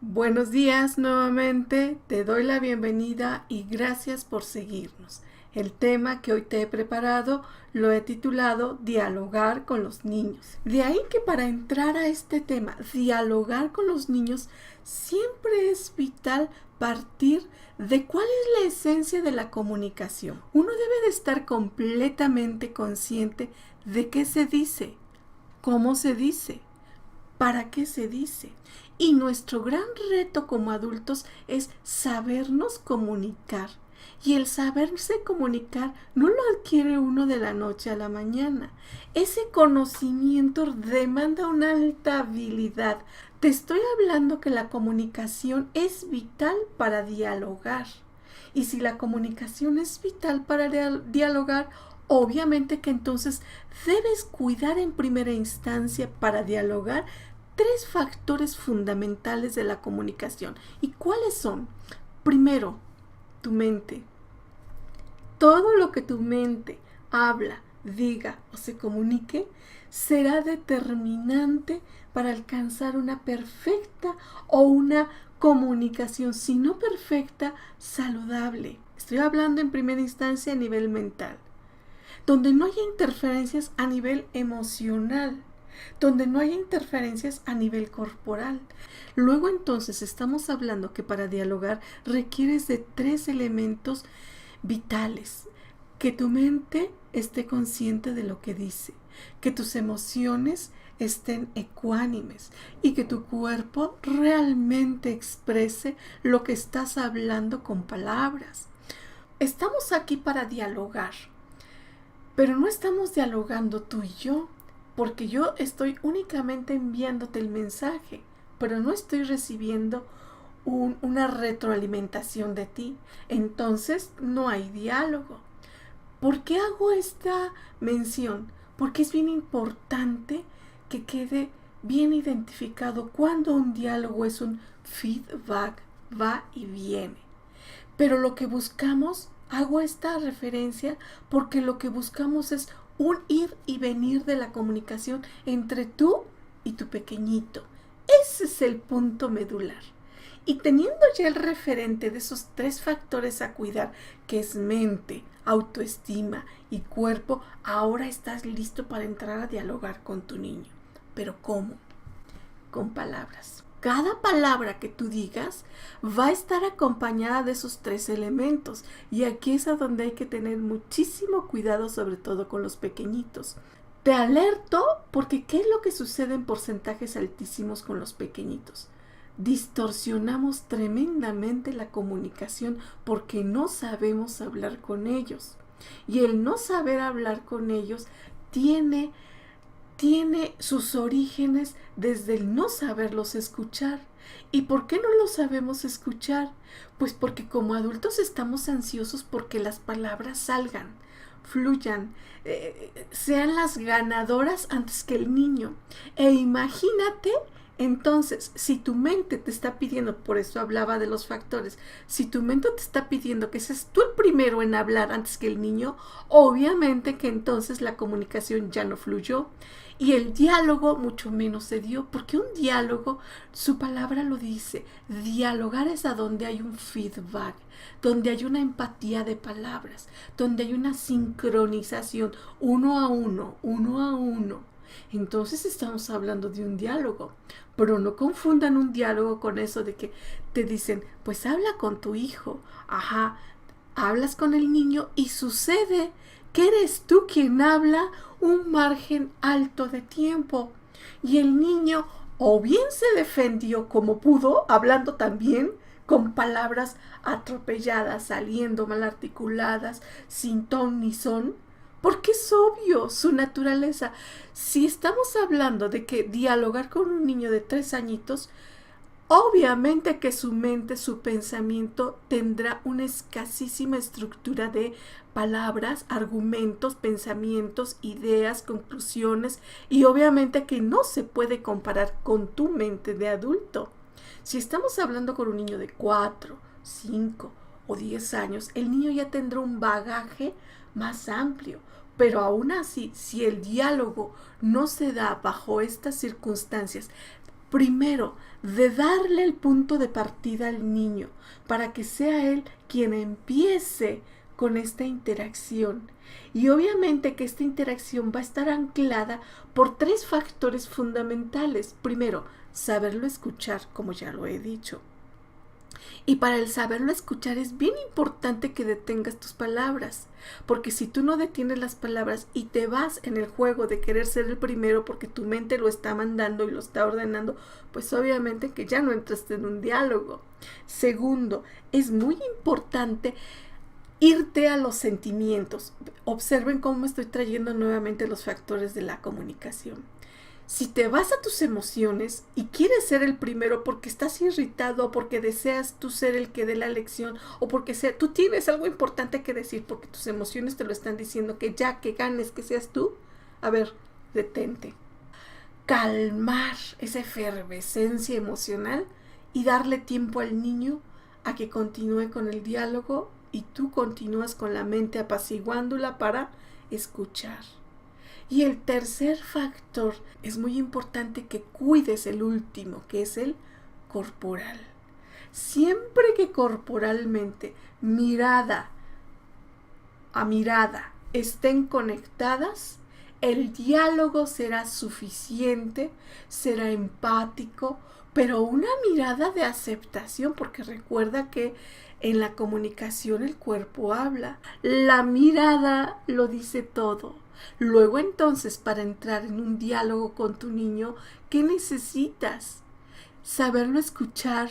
Buenos días nuevamente, te doy la bienvenida y gracias por seguirnos. El tema que hoy te he preparado lo he titulado Dialogar con los niños. De ahí que para entrar a este tema, dialogar con los niños, siempre es vital partir de cuál es la esencia de la comunicación. Uno debe de estar completamente consciente de qué se dice, cómo se dice, para qué se dice. Y nuestro gran reto como adultos es sabernos comunicar. Y el saberse comunicar no lo adquiere uno de la noche a la mañana. Ese conocimiento demanda una alta habilidad. Te estoy hablando que la comunicación es vital para dialogar. Y si la comunicación es vital para dialogar, obviamente que entonces debes cuidar en primera instancia para dialogar tres factores fundamentales de la comunicación. ¿Y cuáles son? Primero, tu mente. Todo lo que tu mente habla, diga o se comunique será determinante para alcanzar una perfecta o una comunicación, si no perfecta, saludable. Estoy hablando en primera instancia a nivel mental, donde no haya interferencias a nivel emocional, donde no haya interferencias a nivel corporal. Luego entonces estamos hablando que para dialogar requieres de tres elementos vitales: que tu mente esté consciente de lo que dice, que tus emociones estén ecuánimes y que tu cuerpo realmente exprese lo que estás hablando con palabras. Estamos aquí para dialogar, pero no estamos dialogando tú y yo, porque yo estoy únicamente enviándote el mensaje, pero no estoy recibiendo una retroalimentación de ti. Entonces no hay diálogo. ¿Por qué hago esta mención? Porque es bien importante que quede bien identificado cuando un diálogo es un feedback, va y viene. Pero lo que buscamos, hago esta referencia porque lo que buscamos es un ir y venir de la comunicación entre tú y tu pequeñito. Ese es el punto medular. Y teniendo ya el referente de esos tres factores a cuidar, que es mente, autoestima y cuerpo, ahora estás listo para entrar a dialogar con tu niño. ¿Pero cómo? Con palabras. Cada palabra que tú digas va a estar acompañada de esos tres elementos, y aquí es a donde hay que tener muchísimo cuidado, sobre todo con los pequeñitos. Te alerto porque ¿qué es lo que sucede en porcentajes altísimos con los pequeñitos? Distorsionamos tremendamente la comunicación porque no sabemos hablar con ellos. Y el no saber hablar con ellos tiene sus orígenes desde el no saberlos escuchar. ¿Y por qué no los sabemos escuchar? Pues porque como adultos estamos ansiosos porque las palabras salgan, fluyan, sean las ganadoras antes que el niño. E imagínate entonces, si tu mente te está pidiendo, por eso hablaba de los factores, si tu mente te está pidiendo que seas tú el primero en hablar antes que el niño, obviamente que entonces la comunicación ya no fluyó y el diálogo mucho menos se dio, porque un diálogo, su palabra lo dice, dialogar es a donde hay un feedback, donde hay una empatía de palabras, donde hay una sincronización uno a uno, uno a uno. Entonces estamos hablando de un diálogo, pero no confundan un diálogo con eso de que te dicen, pues habla con tu hijo. Ajá, hablas con el niño y sucede que eres tú quien habla un margen alto de tiempo. Y el niño o bien se defendió como pudo, hablando también con palabras atropelladas, saliendo mal articuladas, sin ton ni son, porque es obvio su naturaleza. Si estamos hablando de que dialogar con un niño de 3 añitos, obviamente que su mente, su pensamiento tendrá una escasísima estructura de palabras, argumentos, pensamientos, ideas, conclusiones, y obviamente que no se puede comparar con tu mente de adulto. Si estamos hablando con un niño de 4, 5 o 10 años, el niño ya tendrá un bagaje más amplio. Pero aún así, si el diálogo no se da bajo estas circunstancias, Primero, de darle el punto de partida al niño para que sea él quien empiece con esta interacción. Y obviamente que esta interacción va a estar anclada por 3 factores fundamentales. Primero, saberlo escuchar, como ya lo he dicho. Y para el saberlo escuchar es bien importante que detengas tus palabras, porque si tú no detienes las palabras y te vas en el juego de querer ser el primero porque tu mente lo está mandando y lo está ordenando, pues obviamente que ya no entraste en un diálogo. Segundo, es muy importante irte a los sentimientos. Observen cómo estoy trayendo nuevamente los factores de la comunicación. Si te vas a tus emociones y quieres ser el primero porque estás irritado o porque deseas tú ser el que dé la lección o porque tú tienes algo importante que decir porque tus emociones te lo están diciendo, que ya, que ganes, que seas tú, a ver, detente. Calmar esa efervescencia emocional y darle tiempo al niño a que continúe con el diálogo y tú continúas con la mente apaciguándola para escuchar. Y el tercer factor, es muy importante que cuides el último, que es el corporal. Siempre que corporalmente, mirada a mirada, estén conectadas, el diálogo será suficiente, será empático, pero una mirada de aceptación, porque recuerda que en la comunicación el cuerpo habla, la mirada lo dice todo. Luego entonces, para entrar en un diálogo con tu niño, ¿qué necesitas? Saberlo escuchar,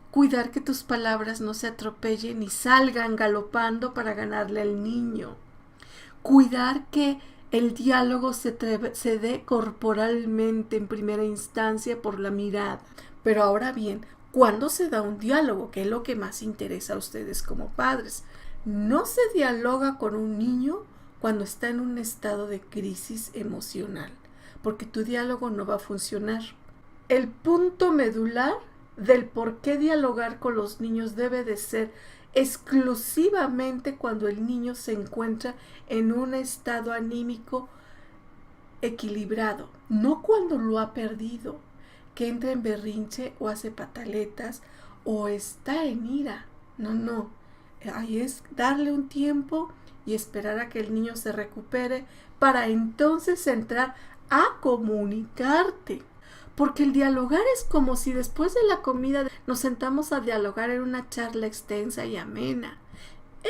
cuidar que tus palabras no se atropellen y salgan galopando para ganarle al niño. Cuidar que el diálogo se dé corporalmente en primera instancia por la mirada. Pero ahora bien, ¿cuándo se da un diálogo? ¿Qué es lo que más interesa a ustedes como padres? No se dialoga con un niño cuando está en un estado de crisis emocional, porque tu diálogo no va a funcionar. El punto medular del por qué dialogar con los niños debe de ser exclusivamente cuando el niño se encuentra en un estado anímico equilibrado, no cuando lo ha perdido, que entra en berrinche o hace pataletas o está en ira. No, ahí es darle un tiempo y esperar a que el niño se recupere para entonces entrar a comunicarte. Porque el dialogar es como si después de la comida nos sentamos a dialogar en una charla extensa y amena.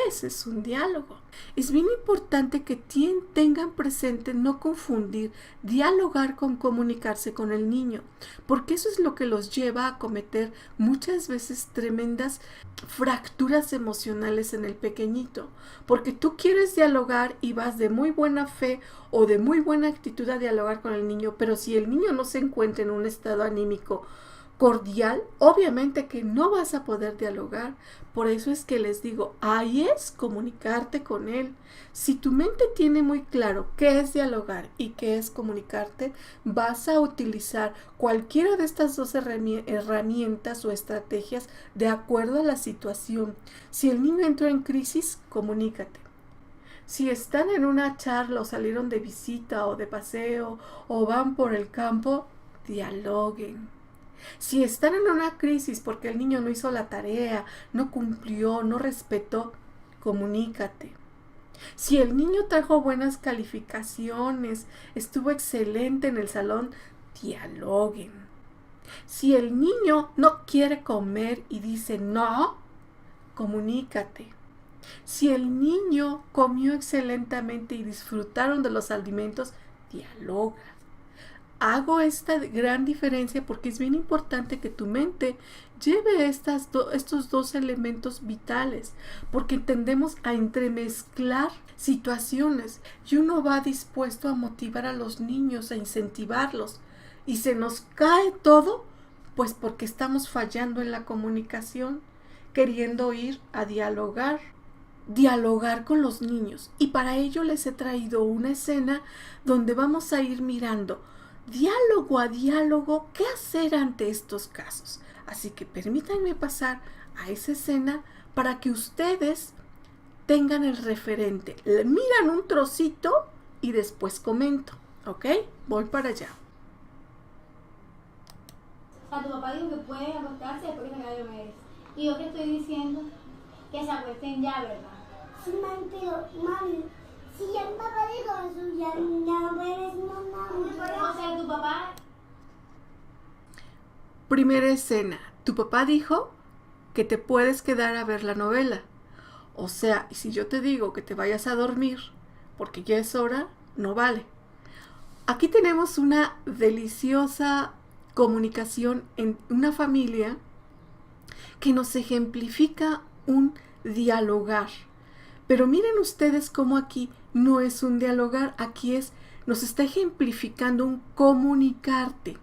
Ese es un diálogo. Es bien importante que tengan presente no confundir dialogar con comunicarse con el niño, porque eso es lo que los lleva a cometer muchas veces tremendas fracturas emocionales en el pequeñito, porque tú quieres dialogar y vas de muy buena fe o de muy buena actitud a dialogar con el niño, pero si el niño no se encuentra en un estado anímico cordial, obviamente que no vas a poder dialogar. Por eso es que les digo, ahí es comunicarte con él. Si tu mente tiene muy claro qué es dialogar y qué es comunicarte, vas a utilizar cualquiera de estas dos herramientas o estrategias de acuerdo a la situación. Si el niño entró en crisis, comunícate. Si están en una charla o salieron de visita o de paseo o van por el campo, dialoguen. Si están en una crisis porque el niño no hizo la tarea, no cumplió, no respetó, comunícate. Si el niño trajo buenas calificaciones, estuvo excelente en el salón, dialoguen. Si el niño no quiere comer y dice no, comunícate. Si el niño comió excelentemente y disfrutaron de los alimentos, dialoga. Hago esta gran diferencia porque es bien importante que tu mente lleve estos dos elementos vitales, porque tendemos a entremezclar situaciones y uno va dispuesto a motivar a los niños, a incentivarlos, y se nos cae todo, pues porque estamos fallando en la comunicación, queriendo ir a dialogar con los niños. Y para ello les he traído una escena donde vamos a ir mirando diálogo a diálogo, ¿qué hacer ante estos casos? Así que permítanme pasar a esa escena para que ustedes tengan el referente. Miran un trocito y después comento, ¿ok? Voy para allá. sea, tu papá dijo que pueden acostarse después que se acabe Diomedes. Y yo te estoy diciendo que se acuesten ya, ¿verdad? Sí, mami, pero mami, si ya mi papá dijo eso, ya no puede decirnos nada. O sea, tu papá... Primera escena. Tu papá dijo que te puedes quedar a ver la novela. O sea, si yo te digo que te vayas a dormir porque ya es hora, no vale. Aquí tenemos una deliciosa comunicación en una familia que nos ejemplifica un dialogar. Pero miren ustedes cómo aquí no es un dialogar, aquí nos está ejemplificando un comunicarte.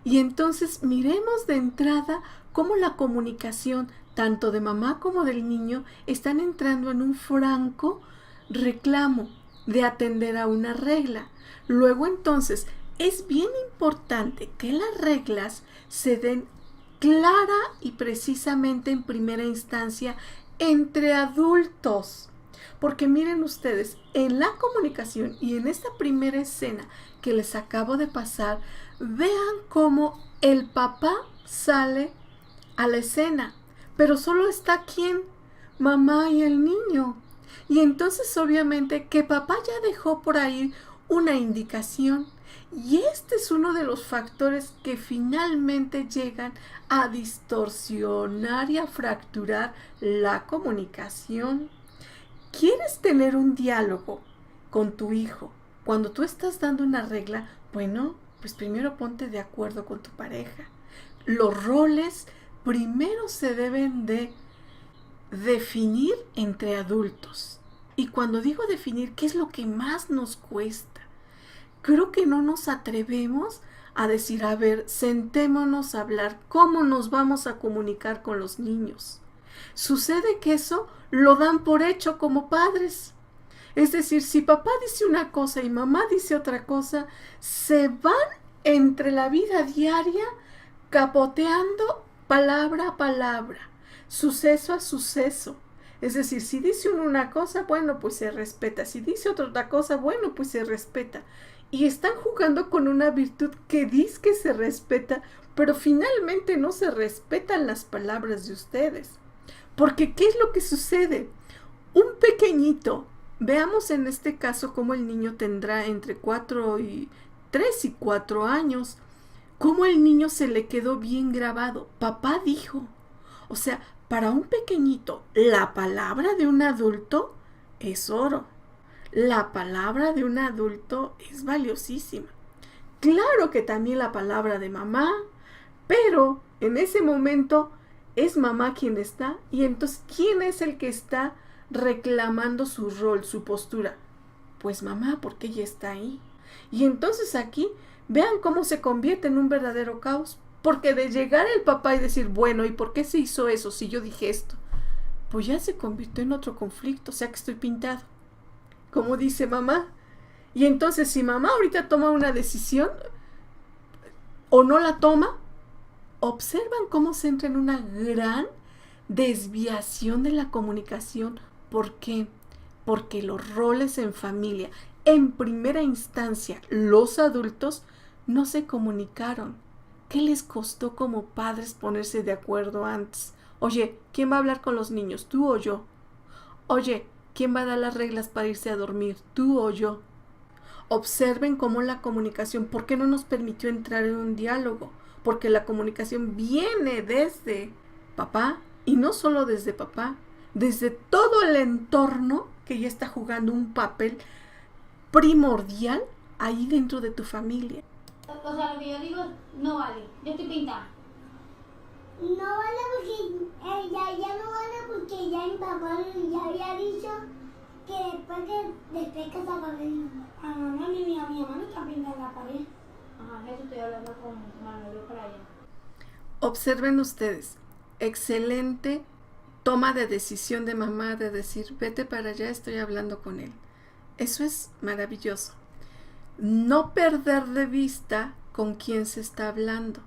Y entonces miremos de entrada cómo la comunicación, tanto de mamá como del niño, están entrando en un franco reclamo de atender a una regla. Luego entonces es bien importante que las reglas se den clara y precisamente en primera instancia entre adultos. Porque miren ustedes, en la comunicación y en esta primera escena que les acabo de pasar, vean cómo el papá sale a la escena, pero solo está ¿quién? Mamá y el niño. Y entonces obviamente que papá ya dejó por ahí una indicación. Y este es uno de los factores que finalmente llegan a distorsionar y a fracturar la comunicación. ¿Quieres tener un diálogo con tu hijo cuando tú estás dando una regla? Bueno, pues primero ponte de acuerdo con tu pareja. Los roles primero se deben de definir entre adultos. Y cuando digo definir, ¿qué es lo que más nos cuesta? Creo que no nos atrevemos a decir, a ver, sentémonos a hablar cómo nos vamos a comunicar con los niños. Sucede que eso lo dan por hecho como padres. Es decir, si papá dice una cosa y mamá dice otra cosa, se van entre la vida diaria capoteando palabra a palabra, suceso a suceso. Es decir, si dice uno una cosa, bueno, pues se respeta. Si dice otra cosa, bueno, pues se respeta. Y están jugando con una virtud que dice que se respeta, pero finalmente no se respetan las palabras de ustedes. Porque, ¿qué es lo que sucede? Un pequeñito, veamos en este caso cómo el niño tendrá entre 3 y 4 años, cómo el niño se le quedó bien grabado. Papá dijo. O sea, para un pequeñito, la palabra de un adulto es oro. La palabra de un adulto es valiosísima. Claro que también la palabra de mamá, pero en ese momento es mamá quien está, y entonces ¿quién es el que está reclamando su rol, su postura? Pues mamá, porque ella está ahí. Y entonces aquí vean cómo se convierte en un verdadero caos, porque de llegar el papá y decir, bueno, ¿y por qué se hizo eso si yo dije esto? Pues ya se convirtió en otro conflicto, o sea que estoy pintado, como dice mamá. Y entonces si mamá ahorita toma una decisión o no la toma, observan cómo se entra en una gran desviación de la comunicación. ¿Por qué? Porque los roles en familia, en primera instancia, los adultos no se comunicaron. ¿Qué les costó como padres ponerse de acuerdo antes? Oye, ¿quién va a hablar con los niños? ¿Tú o yo? Oye, ¿quién va a dar las reglas para irse a dormir? ¿Tú o yo? Observen cómo la comunicación, ¿por qué no nos permitió entrar en un diálogo? Porque la comunicación viene desde papá, y no solo desde papá, desde todo el entorno que ya está jugando un papel primordial ahí dentro de tu familia. O sea, lo que yo digo no vale. Yo estoy pintada. No vale porque ya no vale porque ya mi papá ya había dicho que después que se apague a mamá y mi mamá no está pintando la pared. Ajá, eso estoy hablando con Manuel para allá. Observen ustedes, excelente toma de decisión de mamá de decir, vete para allá, estoy hablando con él. Eso es maravilloso. No perder de vista con quién se está hablando.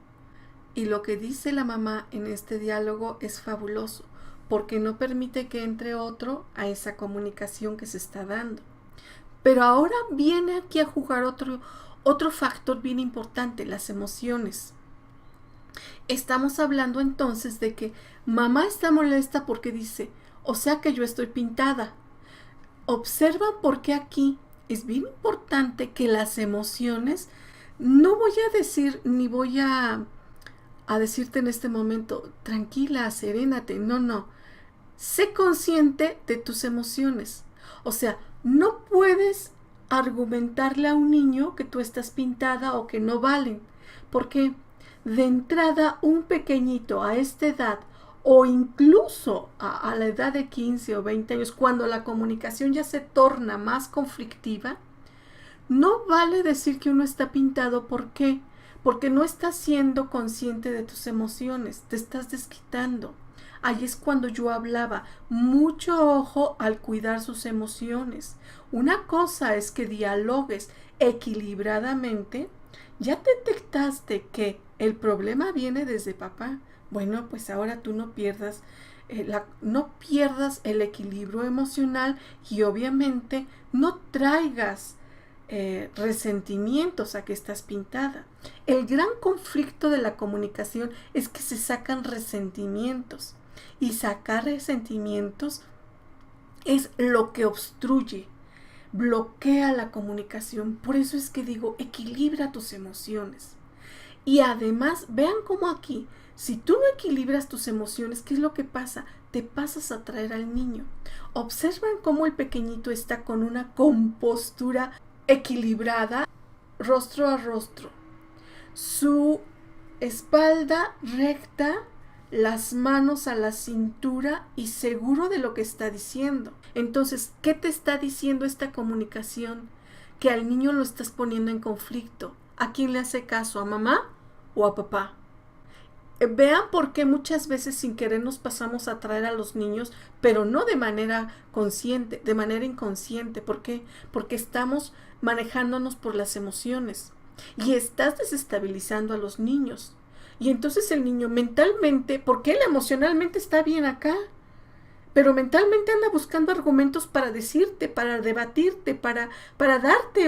Y lo que dice la mamá en este diálogo es fabuloso, porque no permite que entre otro a esa comunicación que se está dando. Pero ahora viene aquí a jugar otro factor bien importante, las emociones. Estamos hablando entonces de que mamá está molesta porque dice, o sea que yo estoy pintada. Observa por qué aquí es bien importante que las emociones, no voy a decir ni voy a decirte en este momento, tranquila, serénate, no. Sé consciente de tus emociones. O sea, no puedes argumentarle a un niño que tú estás pintada o que no valen. Porque de entrada un pequeñito a esta edad o incluso a la edad de 15 o 20 años, cuando la comunicación ya se torna más conflictiva, no vale decir que uno está pintado. ¿Por qué? Porque no estás siendo consciente de tus emociones, te estás desquitando. Ahí es cuando yo hablaba, mucho ojo al cuidar sus emociones. Una cosa es que dialogues equilibradamente. Ya detectaste que el problema viene desde papá. Bueno, pues ahora tú no pierdas el equilibrio emocional y obviamente no traigas resentimientos a que estás pintada. El gran conflicto de la comunicación es que se sacan resentimientos y sacar resentimientos es lo que obstruye, bloquea la comunicación. Por eso es que digo, equilibra tus emociones. Y además, vean cómo aquí, si tú no equilibras tus emociones, ¿qué es lo que pasa? Te pasas a traer al niño. Observan cómo el pequeñito está con una compostura equilibrada, rostro a rostro. Su espalda recta, las manos a la cintura y seguro de lo que está diciendo. Entonces, ¿qué te está diciendo esta comunicación? Que al niño lo estás poniendo en conflicto. ¿A quién le hace caso? ¿A mamá o a papá? Vean por qué muchas veces sin querer nos pasamos a traer a los niños, pero no de manera consciente, de manera inconsciente. ¿Por qué? Porque estamos manejándonos por las emociones y estás desestabilizando a los niños. Y entonces el niño mentalmente, porque él emocionalmente está bien acá, pero mentalmente anda buscando argumentos para decirte, para debatirte, para ganarte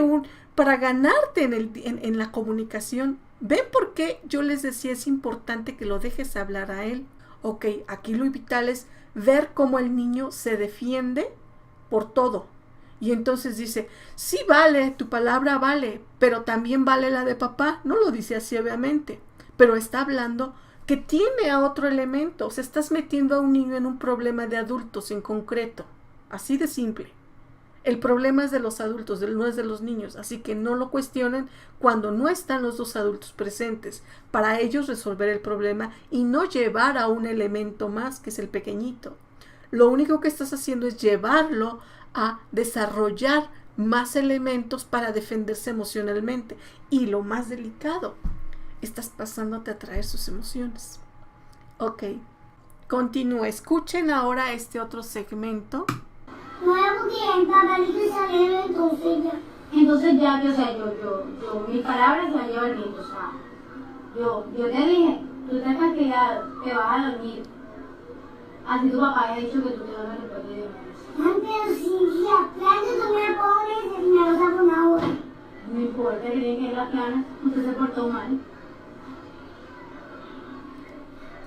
en la comunicación. ¿Ven por qué yo les decía es importante que lo dejes hablar a él? Ok, aquí lo vital es ver cómo el niño se defiende por todo. Y entonces dice, sí vale, tu palabra vale, pero también vale la de papá. No lo dice así obviamente, pero está hablando que tiene a otro elemento. O sea, estás metiendo a un niño en un problema de adultos en concreto. Así de simple. El problema es de los adultos, no es de los niños. Así que no lo cuestionen cuando no están los dos adultos presentes. Para ellos resolver el problema y no llevar a un elemento más, que es el pequeñito. Lo único que estás haciendo es llevarlo a desarrollar más elementos para defenderse emocionalmente. Y lo más delicado, estás pasándote a traer sus emociones. Ok, continúa. Escuchen ahora este otro segmento. No era porque el papelito salió entonces ya. Entonces ya, o sea, yo mis palabras las llevo al viento, o sea, yo te dije, tú estás castigado, te vas a dormir. Así tu papá ha dicho que tú te duermes después de dormir. Pero si la planta tú me pones y me lo saco una hora. No importa que tiene que ir las planas, usted se portó mal.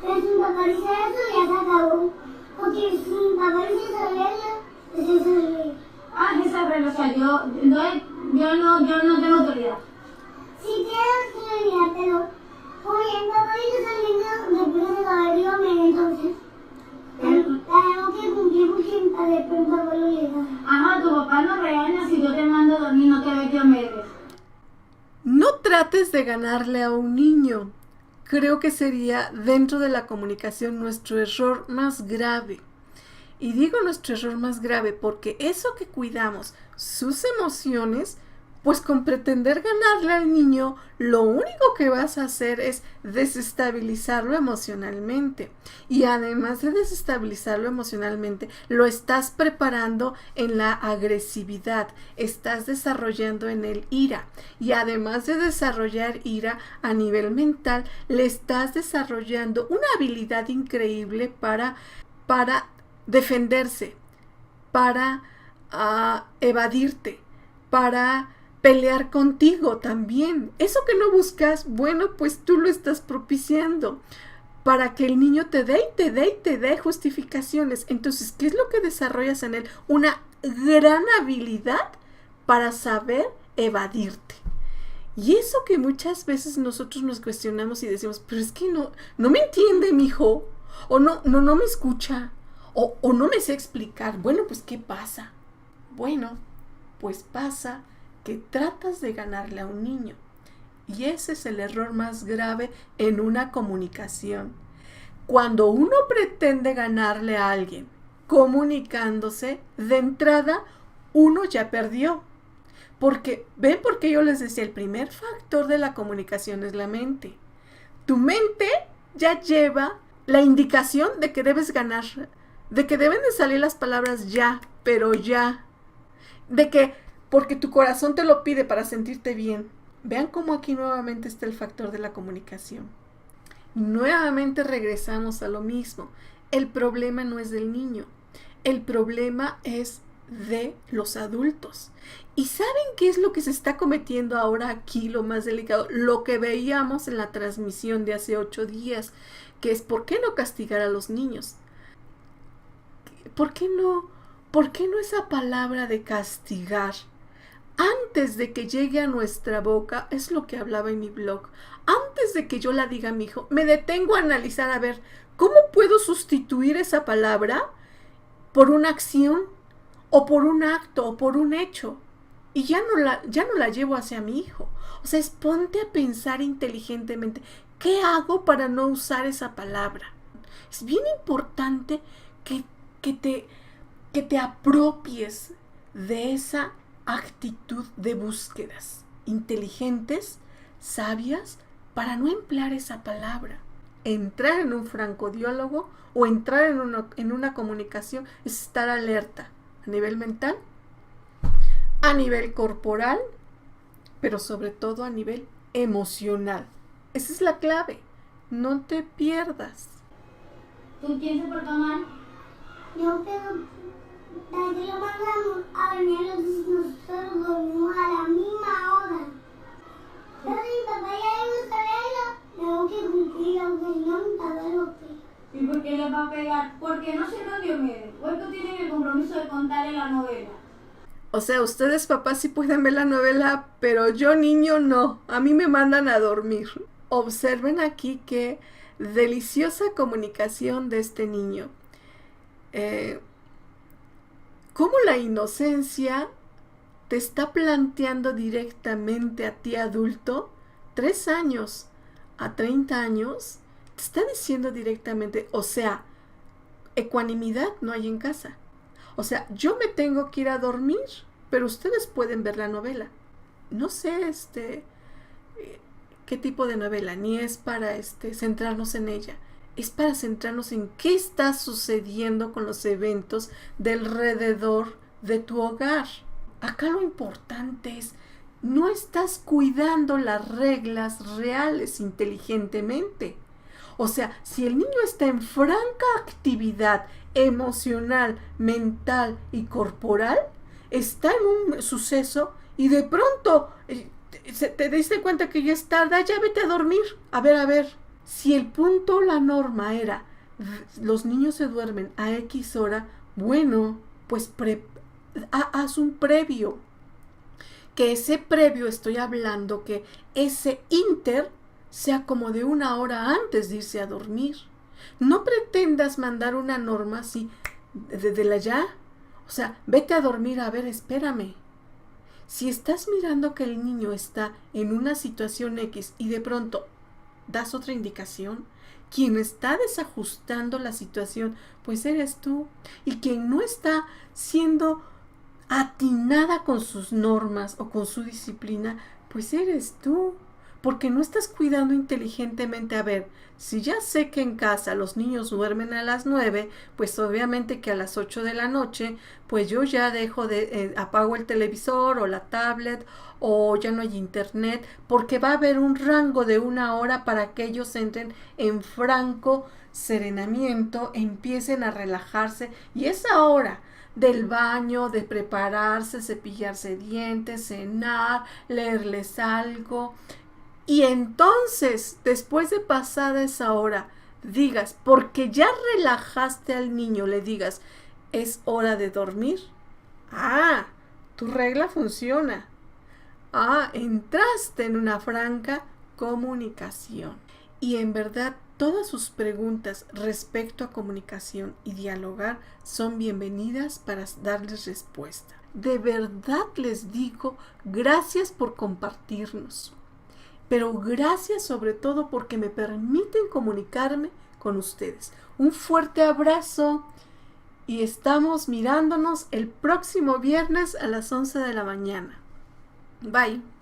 Pero si mi papá dice eso, ya se acabó. Porque si mi papá dice esa regla, es esa regla. Ah, esa regla, o sea, yo no tengo autoridad. Sí tienes autoridad, pero como ya mi papá dice saliendo, después de caballo, entonces tenemos que cumplir porque para después mi papá lo llega. Ajá, tu papá no regaña si yo te mando a dormir, no te ve que mereces. No trates de ganarle a un niño. Creo que sería dentro de la comunicación nuestro error más grave. Y digo nuestro error más grave porque eso que cuidamos, sus emociones, pues con pretender ganarle al niño, lo único que vas a hacer es desestabilizarlo emocionalmente. Y además de desestabilizarlo emocionalmente, lo estás preparando en la agresividad, estás desarrollando en él ira. Y además de desarrollar ira a nivel mental, le estás desarrollando una habilidad increíble para defenderse, para evadirte, para pelear contigo también. Eso que no buscas, bueno, pues tú lo estás propiciando para que el niño te dé y te dé y te dé justificaciones. Entonces, ¿qué es lo que desarrollas en él? Una gran habilidad para saber evadirte. Y eso que muchas veces nosotros nos cuestionamos y decimos, pero es que no me entiende mi hijo, o no me escucha, o no me sé explicar. Bueno, pues ¿qué pasa? Bueno, pues pasa que tratas de ganarle a un niño. Y ese es el error más grave en una comunicación. Cuando uno pretende ganarle a alguien comunicándose, de entrada uno ya perdió. Porque, ¿ven por qué yo les decía? El primer factor de la comunicación es la mente. Tu mente ya lleva la indicación de que debes ganar, de que deben de salir las palabras ya, pero ya. De que, porque tu corazón te lo pide para sentirte bien. Vean cómo aquí nuevamente está el factor de la comunicación. Nuevamente regresamos a lo mismo. El problema no es del niño. El problema es de los adultos. ¿Y saben qué es lo que se está cometiendo ahora aquí, lo más delicado? Lo que veíamos en la transmisión de hace 8 días, que es ¿por qué no castigar a los niños? ¿Por qué no esa palabra de castigar? Antes de que llegue a nuestra boca, es lo que hablaba en mi blog, antes de que yo la diga a mi hijo, me detengo a analizar, a ver, ¿cómo puedo sustituir esa palabra por una acción, o por un acto, o por un hecho? Y ya no la llevo hacia mi hijo. O sea, es ponte a pensar inteligentemente, ¿qué hago para no usar esa palabra? Es bien importante que te apropies de esa actitud de búsquedas inteligentes, sabias, para no emplear esa palabra. Entrar en un francodiálogo o entrar en una comunicación es estar alerta a nivel mental, a nivel corporal, pero sobre todo a nivel emocional. Esa es la clave. No te pierdas. ¿Tú quién se portó mal? Yo, pero también lo mandamos a venir nosotros dormimos a la misma hora. Pero si papá ya le gusta verlo, tengo que cumplir aunque no mi papá lo pega. ¿Y por qué le va a pegar? Porque no se lo dio miedo. Porque tienen el compromiso de contarle la novela. O sea, ustedes papás sí pueden ver la novela, pero yo niño no. A mí me mandan a dormir. Observen aquí qué deliciosa comunicación de este niño. Cómo la inocencia te está planteando directamente a ti adulto, 3 años a 30 años, te está diciendo directamente, o sea, ecuanimidad no hay en casa. O sea, yo me tengo que ir a dormir, pero ustedes pueden ver la novela. No sé, qué tipo de novela, ni es para centrarnos en ella. Es para centrarnos en qué está sucediendo con los eventos del alrededor de tu hogar. Acá lo importante es, no estás cuidando las reglas reales inteligentemente. O sea, si el niño está en franca actividad emocional, mental y corporal, está en un suceso y de pronto te diste cuenta que ya es tarde, ya vete a dormir. A ver, si el punto, la norma era, los niños se duermen a X hora, bueno, pues haz un previo. Que ese previo, estoy hablando que ese inter sea como de 1 hora antes de irse a dormir. No pretendas mandar una norma así, desde la ya. O sea, vete a dormir, a ver, espérame. Si estás mirando que el niño está en una situación X y de pronto das otra indicación, quien está desajustando la situación, pues eres tú. Y quien no está siendo atinada con sus normas o con su disciplina, pues eres tú. Porque no estás cuidando inteligentemente. A ver, si ya sé que en casa los niños duermen a las 9, pues obviamente que a las 8 de la noche, pues yo ya apago el televisor o la tablet, o ya no hay internet, porque va a haber un rango de 1 hora para que ellos entren en franco serenamiento, empiecen a relajarse y esa hora del baño, de prepararse, cepillarse dientes, cenar, leerles algo. Y entonces, después de pasada esa hora, digas, porque ya relajaste al niño, le digas, es hora de dormir. Ah, tu regla funciona. Ah, entraste en una franca comunicación. Y en verdad, todas sus preguntas respecto a comunicación y dialogar son bienvenidas para darles respuesta. De verdad les digo, gracias por compartirnos. Pero gracias sobre todo porque me permiten comunicarme con ustedes. Un fuerte abrazo y estamos mirándonos el próximo viernes a las 11 de la mañana. Bye.